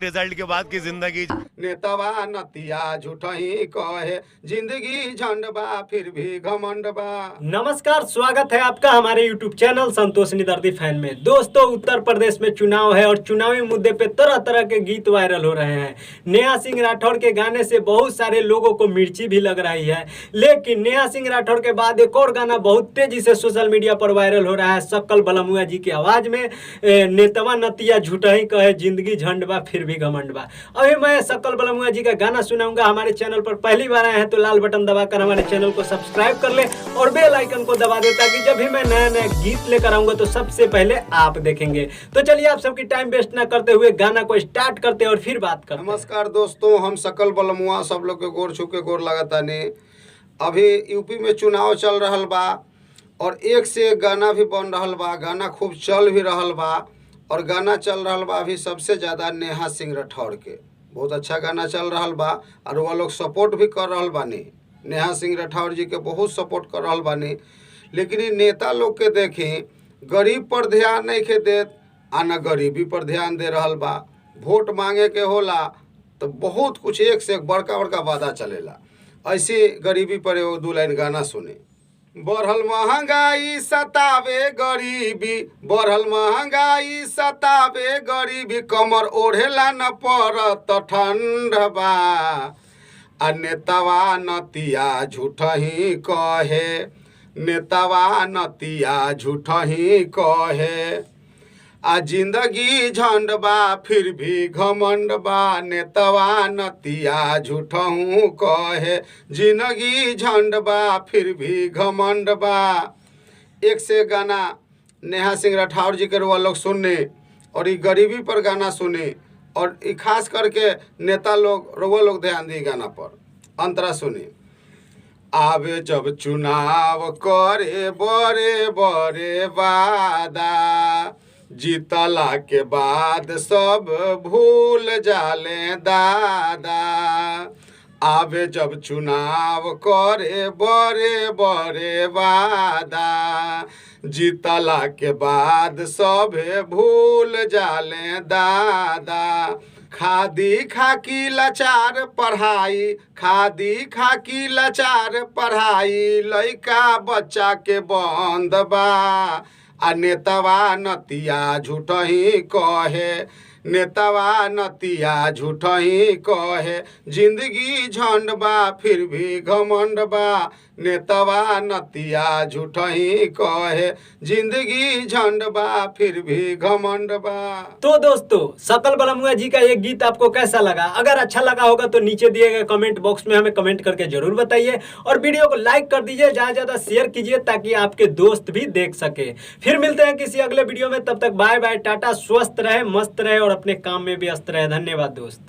Result के बाद की जिंदगी। नेतवा नतिया झूठही कहे जिंदगी झंडबा फिर भी घमंडबा। नमस्कार, स्वागत है आपका हमारे YouTube चैनल संतोष निदर्दी फैन में। दोस्तों, उत्तर प्रदेश में चुनाव है और चुनावी मुद्दे पे तरह तरह के गीत वायरल हो रहे हैं। नेहा सिंह राठौड़ के गाने से बहुत सारे लोगों को मिर्ची भी लग रही है, लेकिन नेहा सिंह राठौड़ के बाद एक और गाना बहुत तेजी से सोशल मीडिया पर वायरल हो रहा है। शक्ल बलमुआ जी की आवाज में नेतवा नतिया झूठही कहे जिंदगी झंडबा फिर भी घमंडबा। अभी मैं शक्ल बलमुआ जी का गाना सुनाऊंगा। हमारे चैनल पर पहली बार आए हैं तो लाल बटन दबाकर हमारे चैनल को सब्सक्राइब कर ले और बेल आइकन को दबा दे, ताकि जब भी मैं नया नया गीत लेकर आऊंगा तो सबसे पहले आप देखेंगे। तो चलिए, आप सबकी टाइम वेस्ट ना करते हुए गाना को स्टार्ट करते और फिर बात करते। नमस्कार दोस्तों, हम शक्ल बलमुआ सब लोग के गोर छू के गोर लगातानी। अभी यूपी में चुनाव चल रहा बा और एक से एक गाना भी बन रहा बा। गाना खूब चल भी रहा बा और गाना चल रहा बा अभी सबसे ज़्यादा नेहा सिंह राठौड़ के। बहुत अच्छा गाना चल रहा बा और वह लोग सपोर्ट भी कर रहा बानी। नेहा सिंह राठौड़ जी के बहुत सपोर्ट कर रहा बानी। लेकिन ये नेता लोग के देखें, गरीब पर ध्यान नहीं के देत आ न गरीबी पर ध्यान दे रहा बा। वोट मांगे के होला तो बहुत कुछ एक से एक बड़का बड़का वादा चलेला। ऐसे गरीबी पर एगो दू लाइन गाना सुने। बढ़ल महंगाई सतावे गरीबी, बढ़ल महंगाई सतावे गरीबी, कमर ओढ़ेला न पड़त ठंडबा। आ नेतवा नतिया झूठही कहे, नेतवा नतिया झूठही कहे आ जिंदगी झंडबा फिर भी घमंडबा। नेतवा नतिया झूठहू कहे जिंदगी झंडबा फिर भी घमंडबा। एक से गाना नेहा सिंह राठौड़ जी के रुआ लोग सुनने और ये गरीबी पर गाना सुने और ये खास करके नेता लोग रुआ लोग ध्यान दी गाना पर। अंतरा सुने। आवे जब चुनाव करे बड़े बड़े वादा, जीतला के बाद सब भूल जाले दादा। आवे जब चुनाव करे बड़े बड़े वादा, जीतला के बाद सब भूल जाले दादा। खादी खाकी लाचार पढ़ाई, खादी खाकी लाचार पढ़ाई, लइका बच्चा के बंद बा। आ नेतवा नतिया झूठही कहे, नेतवा नतिया झूठही कहे जिंदगी झंडबा फिर भी घमंडबा। नेतवा नतिया झूठही कहे जिंदगी झंडबा फिर भी घमंडबा। तो दोस्तों, शक्ल बलमुआ जी का ये गीत आपको कैसा लगा? अगर अच्छा लगा होगा तो नीचे दिए गए कमेंट बॉक्स में हमें कमेंट करके जरूर बताइए और वीडियो को लाइक कर दीजिए, ज्यादा ज्यादा शेयर कीजिए ताकि आपके दोस्त भी देख सके। फिर मिलते हैं किसी अगले वीडियो में, तब तक बाय बाय, टाटा। स्वस्थ रहे, मस्त रहे और अपने काम में व्यस्त रहे। धन्यवाद दोस्त।